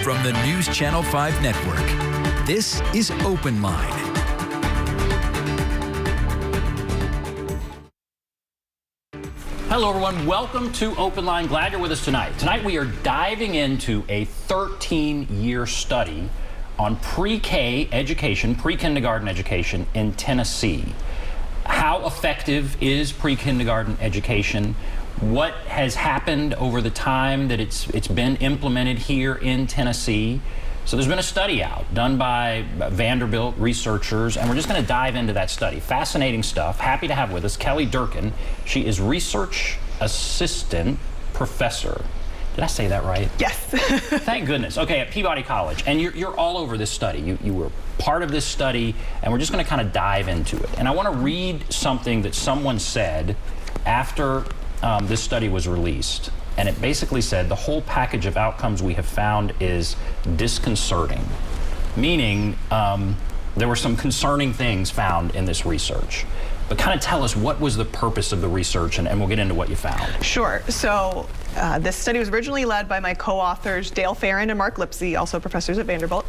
from the News Channel 5 Network, this is OpenLine. Hello, everyone. Welcome to OpenLine. Glad you're with us tonight. Tonight, we are diving into a 13-year study on pre-K education, pre-kindergarten education in Tennessee. How effective is pre-kindergarten education? What has happened over the time that it's been implemented here in Tennessee? So there's been a study out done by Vanderbilt researchers, and we're just going to dive into that study. Fascinating stuff. Happy to have with us Kelley Durkin. She is research assistant professor. Did I say that right? Yes. Thank goodness. Okay, at Peabody College. And you're all over this study. You were part of this study, and we're just going to kind of dive into it. And I want to read something that someone said after this study was released. And it basically said, the whole package of outcomes we have found is disconcerting, meaning there were some concerning things found in this research. But kind of tell us, what was the purpose of the research, and we'll get into what you found. Sure. So this study was originally led by my co-authors, Dale Farron and Mark Lipsey, also professors at Vanderbilt.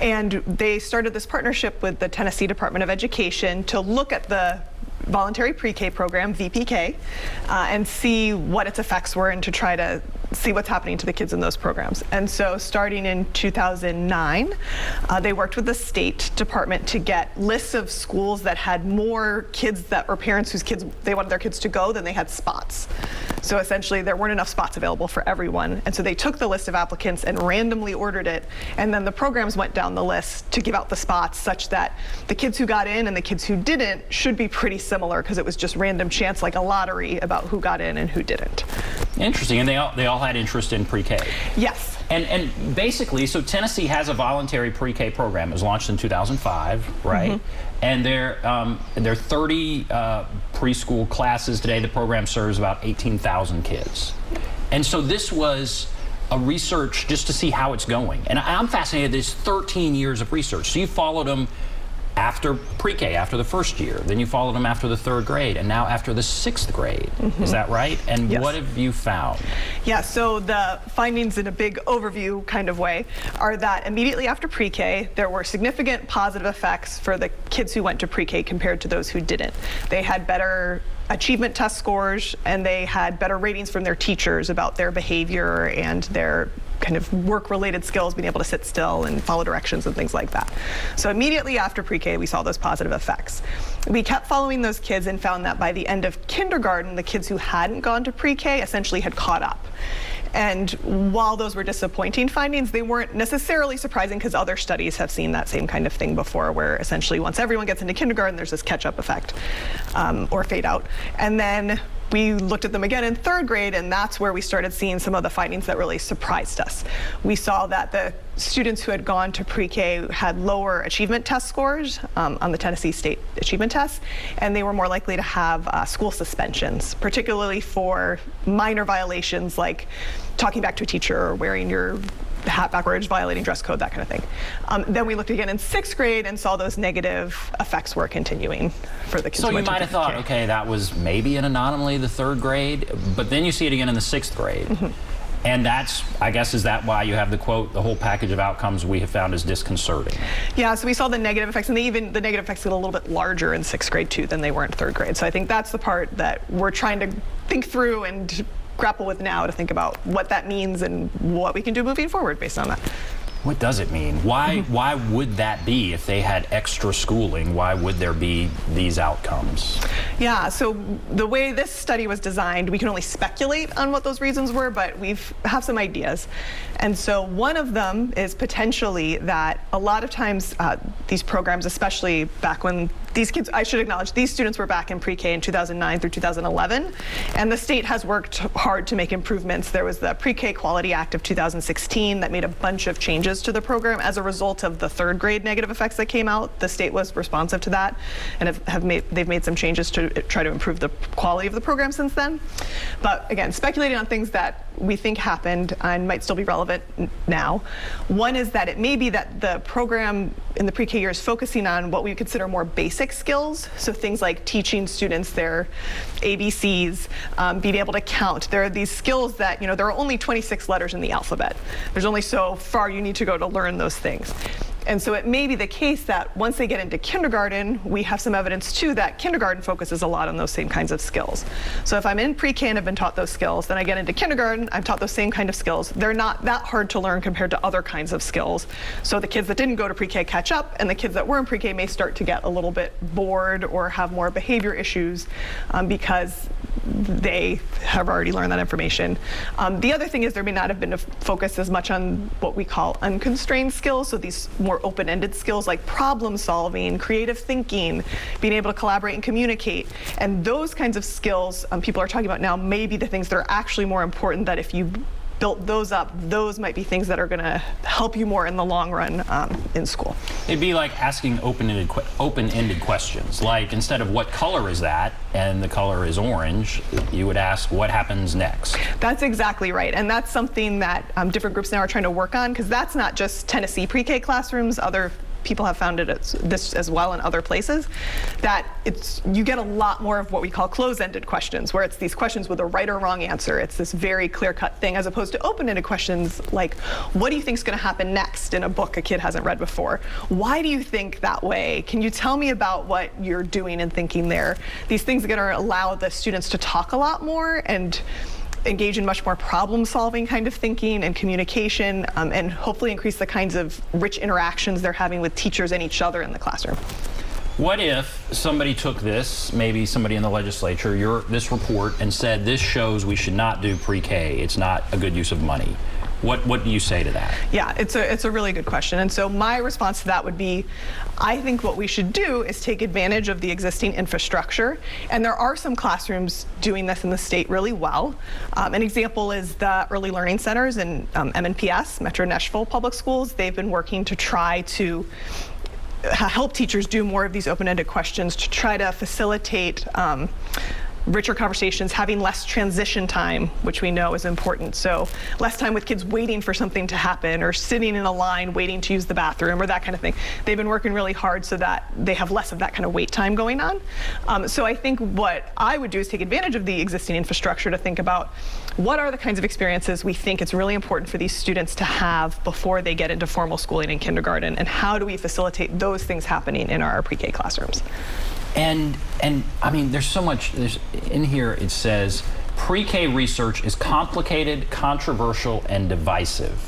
And they started this partnership with the Tennessee Department of Education to look at the voluntary pre-K program, VPK, and see what its effects were and to try to see what's happening to the kids in those programs. And so starting in 2009, they worked with the State Department to get lists of schools that had more kids that or parents whose kids they wanted their kids to go than they had spots. So essentially there weren't enough spots available for everyone. And so they took the list of applicants and randomly ordered it. And then the programs went down the list to give out the spots such that the kids who got in and the kids who didn't should be pretty similar, because it was just random chance, like a lottery, about who got in and who didn't. Interesting. And they all had interest in pre-K. Yes. And basically, so Tennessee has a voluntary pre-K program. It was launched in 2005, right? Mm-hmm. And there are 30 preschool classes today. The program serves about 18,000 kids. And so this was a research just to see how it's going. And I'm fascinated. There's 13 years of research. So you followed them after pre-K, after the first year, then you followed them after the third grade, and now after the 6th grade. Mm-hmm. Is that right? And yes. What have you found? Yeah, so the findings in a big overview kind of way are that immediately after pre-K, there were significant positive effects for the kids who went to pre-K compared to those who didn't. They had better achievement test scores, and they had better ratings from their teachers about their behavior and their kind of work-related skills, being able to sit still and follow directions and things like that. So immediately after pre-K, we saw those positive effects. We kept following those kids and found that by the end of kindergarten, the kids who hadn't gone to pre-K essentially had caught up. And while those were disappointing findings, they weren't necessarily surprising, because other studies have seen that same kind of thing before, where essentially once everyone gets into kindergarten, there's this catch-up effect or fade out. And then we looked at them again in 3rd grade, and that's where we started seeing some of the findings that really surprised us. We saw that the students who had gone to pre-K had lower achievement test scores on the Tennessee State Achievement Test, and they were more likely to have school suspensions, particularly for minor violations like talking back to a teacher or wearing your hat backwards, violating dress code, that kind of thing. Then we looked again in 6th grade and saw those negative effects were continuing for the kids. So you might have thought, okay, that was maybe an anomaly the 3rd grade, but then you see it again in the 6th grade. Mm-hmm. And that's, I guess, is that why you have the quote, the whole package of outcomes we have found is disconcerting? Yeah, so we saw the negative effects, and the negative effects get a little bit larger in 6th grade too than they were in 3rd grade. So I think that's the part that we're trying to think through and grapple with now, to think about what that means and what we can do moving forward based on that. What does it mean? Why would that be? If they had extra schooling, why would there be these outcomes? Yeah, so the way this study was designed, we can only speculate on what those reasons were, but we have some ideas. And so one of them is potentially that a lot of times these programs, especially back when these kids, I should acknowledge, these students were back in pre-K in 2009 through 2011, and the state has worked hard to make improvements. There was the Pre-K Quality Act of 2016 that made a bunch of changes to the program as a result of the 3rd grade negative effects that came out. The state was responsive to that, and they've made some changes to try to improve the quality of the program since then. But again, speculating on things that we think happened and might still be relevant now. One is that it may be that the program in the pre-K year is focusing on what we consider more basic skills. So things like teaching students their ABCs, being able to count. There are these skills that, there are only 26 letters in the alphabet. There's only so far you need to to go to learn those things. And so it may be the case that once they get into kindergarten, we have some evidence too that kindergarten focuses a lot on those same kinds of skills. So if I'm in pre-K and have been taught those skills, then I get into kindergarten, I'm taught those same kind of skills. They're not that hard to learn compared to other kinds of skills. So the kids that didn't go to pre-K catch up, and the kids that were in pre-K may start to get a little bit bored or have more behavior issues because they have already learned that information. The other thing is there may not have been a focus as much on what we call unconstrained skills, so these more open-ended skills like problem solving, creative thinking, being able to collaborate and communicate. And those kinds of skills people are talking about now may be the things that are actually more important, that if you built those up, those might be things that are going to help you more in the long run in school. It'd be like asking open-ended questions. Like instead of what color is that, and the color is orange, you would ask what happens next. That's exactly right, and that's something that different groups now are trying to work on, because that's not just Tennessee pre-K classrooms. Other people have found this as well in other places, that you get a lot more of what we call close-ended questions, where it's these questions with a right or wrong answer. It's this very clear-cut thing, as opposed to open-ended questions like, what do you think is going to happen next in a book a kid hasn't read before? Why do you think that way? Can you tell me about what you're doing and thinking there? These things are going to allow the students to talk a lot more and engage in much more problem-solving kind of thinking and communication, and hopefully increase the kinds of rich interactions they're having with teachers and each other in the classroom. What if somebody took this, maybe somebody in the legislature, this report, and said this shows we should not do pre-K, it's not a good use of money? What do you say to that? Yeah, it's a really good question. And so my response to that would be, I think what we should do is take advantage of the existing infrastructure. And there are some classrooms doing this in the state really well. An example is the early learning centers in MNPS, Metro Nashville Public Schools. They've been working to try to help teachers do more of these open-ended questions to try to facilitate richer conversations, having less transition time, which we know is important. So less time with kids waiting for something to happen or sitting in a line waiting to use the bathroom or that kind of thing. They've been working really hard so that they have less of that kind of wait time going on. So I think what I would do is take advantage of the existing infrastructure to think about what are the kinds of experiences we think it's really important for these students to have before they get into formal schooling in kindergarten, and how do we facilitate those things happening in our pre-K classrooms. And I mean, there's so much. In here it says pre-K research is complicated, controversial, and divisive.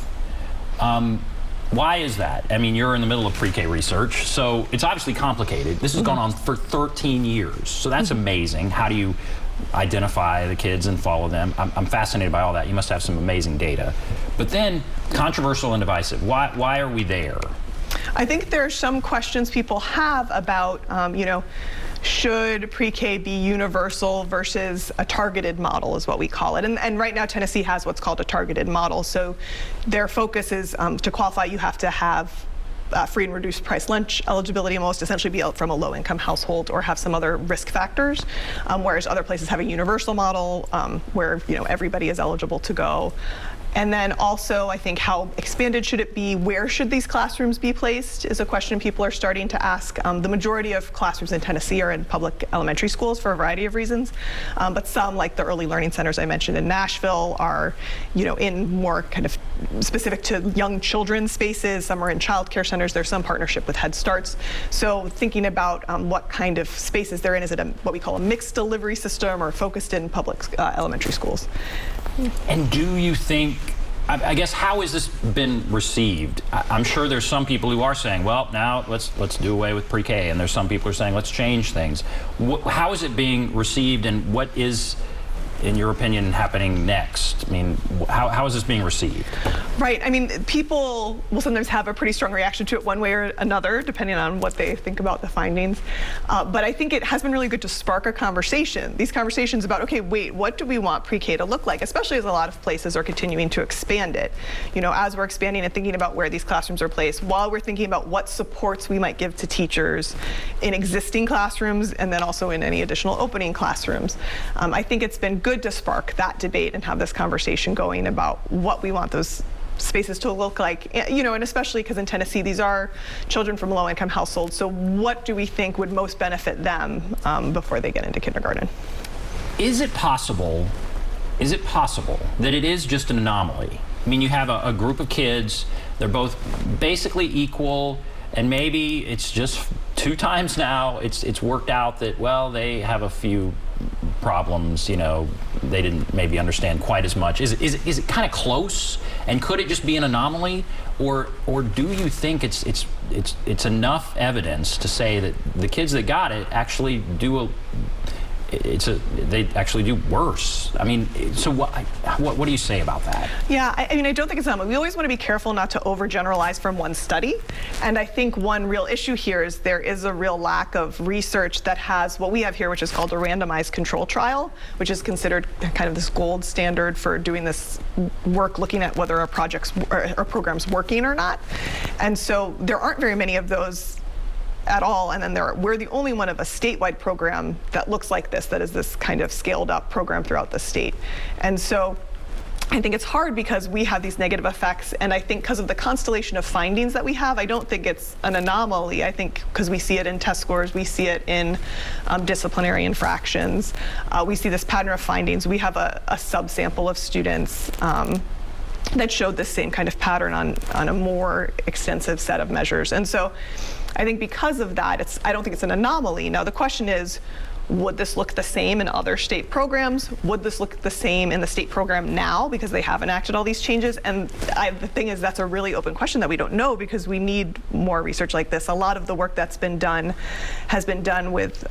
Why is that? I mean, you're in the middle of pre-K research, so it's obviously complicated. This has gone on for 13 years, so that's amazing. How do you identify the kids and follow them? I'm fascinated by all that. You must have some amazing data. But then, controversial and divisive. Why are we there? I think there are some questions people have about, should pre-K be universal versus a targeted model is what we call it. And right now Tennessee has what's called a targeted model. So their focus is to qualify, you have to have free and reduced price lunch eligibility, and most essentially be from a low income household or have some other risk factors, whereas other places have a universal model where everybody is eligible to go. And then also, I think, how expanded should it be? Where should these classrooms be placed is a question people are starting to ask. The majority of classrooms in Tennessee are in public elementary schools for a variety of reasons. But some, like the early learning centers I mentioned in Nashville, are in more kind of specific to young children's spaces. Some are in child care centers. There's some partnership with Head Starts. So thinking about what kind of spaces they're in, is it what we call a mixed delivery system or focused in public elementary schools? And do you think, I guess, how has this been received? I'm sure there's some people who are saying, well, now let's do away with pre-K, and there's some people who are saying, let's change things. How is it being received, and what is, in your opinion, happening next? I mean, how is this being received? Right. I mean, people will sometimes have a pretty strong reaction to it one way or another, depending on what they think about the findings. But I think it has been really good to spark a conversation. These conversations about, okay, wait, what do we want pre-K to look like? Especially as a lot of places are continuing to expand it. As we're expanding and thinking about where these classrooms are placed, while we're thinking about what supports we might give to teachers in existing classrooms and then also in any additional opening classrooms. I think it's been good to spark that debate and have this conversation going about what we want those spaces to look like, and especially because in Tennessee these are children from low-income households, so what do we think would most benefit them before they get into kindergarten? Is it possible that it is just an anomaly? I mean, you have a group of kids They're both basically equal, and maybe it's just 2 times now it's worked out that, well, they have a few problems, you know, they didn't maybe understand quite as much. Is it kind of close, and could it just be an anomaly, or do you think it's enough evidence to say that the kids that got it actually they actually do worse? I mean, so what do you say about that? Yeah, I mean, I don't think it's anomaly. We always want to be careful not to overgeneralize from one study, and I think one real issue here is there is a real lack of research that has what we have here, which is called a randomized control trial, which is considered kind of this gold standard for doing this work, looking at whether a project's or program's working or not. And so there aren't very many of those at all, and then we're the only one of a statewide program that looks like this, that is this kind of scaled up program throughout the state. And so I think it's hard because we have these negative effects, and I think because of the constellation of findings that we have, I don't think it's an anomaly. I think because we see it in test scores, we see it in disciplinary infractions, we see this pattern of findings. We have a subsample of students that showed the same kind of pattern on a more extensive set of measures. And so I think because of that, I don't think it's an anomaly. Now the question is, would this look the same in other state programs? Would this look the same in the state program now because they have enacted all these changes? And the thing is, that's a really open question that we don't know, because we need more research like this. A lot of the work that's been done has been done with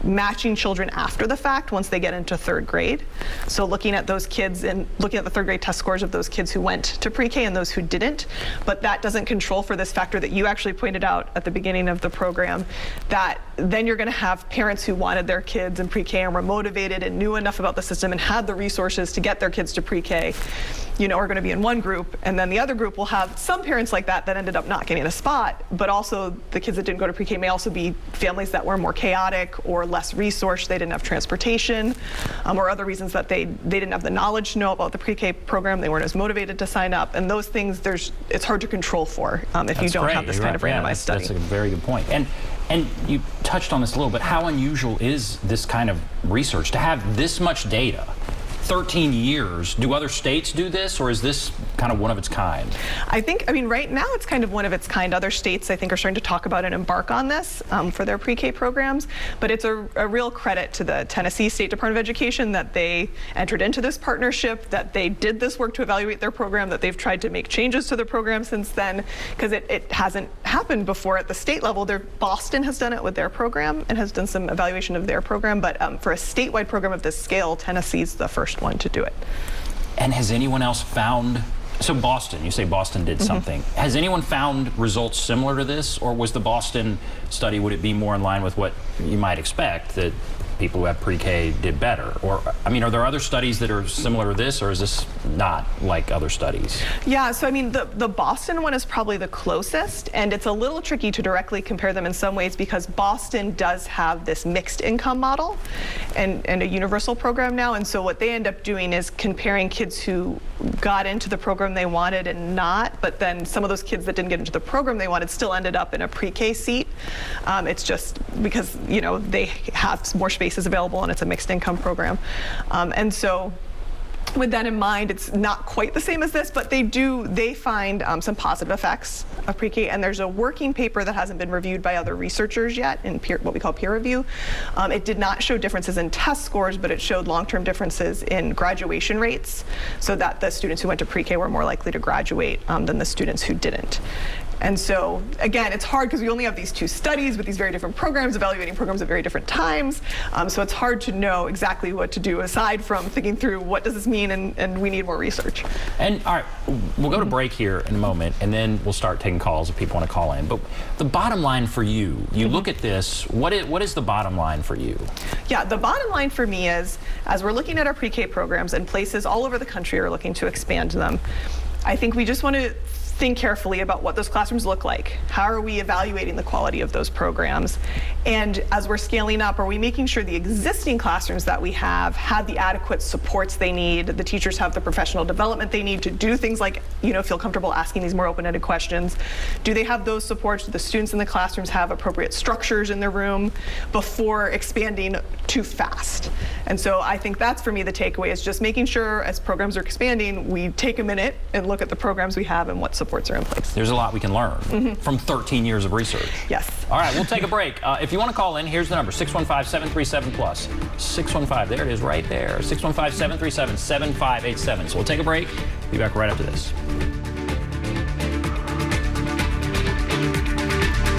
matching children after the fact once they get into 3rd grade. So looking at those kids and looking at the 3rd grade test scores of those kids who went to pre-K and those who didn't. But that doesn't control for this factor that you actually pointed out at the beginning of the program, that then you're going to have parents who wanted their kids in pre-K and were motivated and knew enough about the system and had the resources to get their kids to pre-K, you know, are going to be in one group, and then the other group will have some parents like that ended up not getting a spot, but also the kids that didn't go to pre-K may also be families that were more chaotic or less resourced. They didn't have transportation, or other reasons that they didn't have the knowledge to know about the pre-K program. They weren't as motivated to sign up, and those things it's hard to control for if you don't have this kind of randomized study. That's a very good point. And you touched on this a little bit. How unusual is this kind of research to have this much data? 13 years. Do other states do this, or is this kind of one of its kind? I mean, right now it's kind of one of its kind. Other states, I think, are starting to talk about and embark on this for their pre-K programs. But it's a real credit to the Tennessee State Department of Education that they entered into this partnership, that they did this work to evaluate their program, that they've tried to make changes to the program since then, because it hasn't happened before at the state level. Boston has done it with their program and has done some evaluation of their program, but for a statewide program of this scale, Tennessee's the first one to do it. And has anyone else found, so Boston, you say Boston did something. Has anyone found results similar to this, or was the Boston study, would it be more in line with what you might expect, that people who have pre-K did better? Or, I mean, are there other studies that are similar to this, or is this not like other studies? Yeah, so I mean, the Boston one is probably the closest, and it's a little tricky to directly compare them in some ways because Boston does have this mixed income model and a universal program now, and so what they end up doing is comparing kids who got into the program they wanted and not, but then some of those kids that didn't get into the program they wanted still ended up in a pre-K seat. It's just because, you know, they have more spaces available and it's a mixed income program. And so with that in mind, it's not quite the same as this, but they find some positive effects of pre-K, and there's a working paper that hasn't been reviewed by other researchers yet in what we call peer review. It did not show differences in test scores, but it showed long-term differences in graduation rates, so that the students who went to pre-K were more likely to graduate than the students who didn't. And so, again, it's hard because we only have these 2 studies with these very different programs, evaluating programs at very different times. So it's hard to know exactly what to do aside from thinking through what does this mean, and we need more research. And all right, we'll go to break here in a moment, and then we'll start taking calls if people want to call in. But the bottom line for you, look at this, what is the bottom line for you? Yeah, the bottom line for me is, as we're looking at our pre-K programs, and places all over the country are looking to expand them, I think we just want to think carefully about what those classrooms look like. How are we evaluating the quality of those programs? And as we're scaling up, are we making sure the existing classrooms that we have the adequate supports they need, the teachers have the professional development they need to do things like, you know, feel comfortable asking these more open-ended questions? Do they have those supports? Do the students in the classrooms have appropriate structures in their room before expanding too fast? And so I think that's, for me, the takeaway is just making sure as programs are expanding, we take a minute and look at the programs we have and what supports supports are in place. There's a lot we can learn from 13 years of research. Yes. All right, we'll take a break. If you want to call in, here's the number, 615-737-PLUS. 615, there it is right there, 615-737-7587. So we'll take a break. Be back right after this.